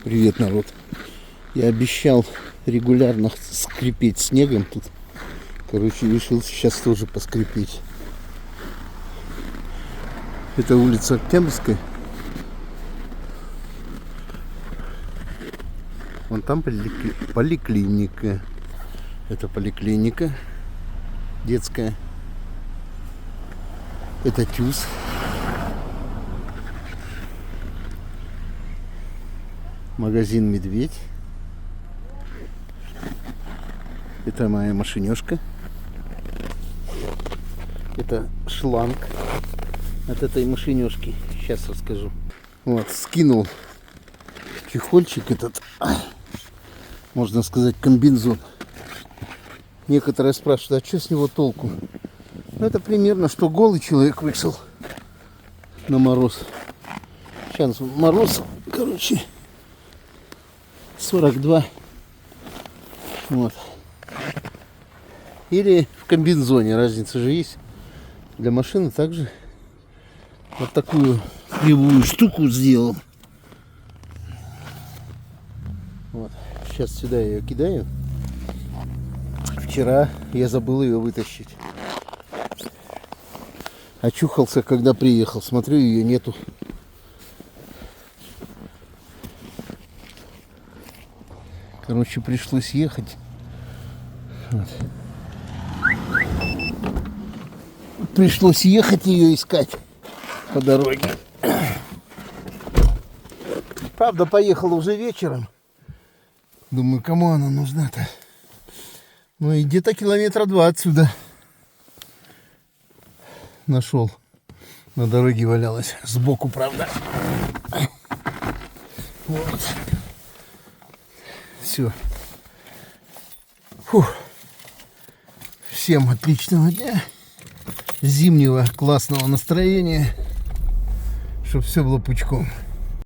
Привет, народ. Я обещал регулярно скрипеть снегом тут. Короче, решил сейчас тоже поскрипеть. Это улица Октябрьская. Вон там поликлиника. Это поликлиника детская. Это ТЮЗ. Магазин «Медведь». Это моя машинёшка. Это шланг от этой машинёшки. Сейчас расскажу. Вот, скинул чехольчик этот, можно сказать, комбинезон. Некоторые спрашивают, а что с него толку? Ну, это примерно, что голый человек вышел на мороз. Сейчас мороз, короче, 42. Вот. Или в комбинезоне, разница же есть. Для машины также вот такую кривую штуку сделал. Вот. Сейчас сюда ее кидаю. Вчера я забыл ее вытащить. Очухался, когда приехал. Смотрю, ее нету. Короче, пришлось ехать. Вот. Пришлось ехать ее искать по дороге. Правда, поехал уже вечером. Думаю, кому она нужна-то? Ну и где-то километра 2 отсюда нашел. На дороге валялась. Сбоку, правда. Вот. Все. Фух. Всем отличного дня. Зимнего классного настроения. Чтобы все было пучком.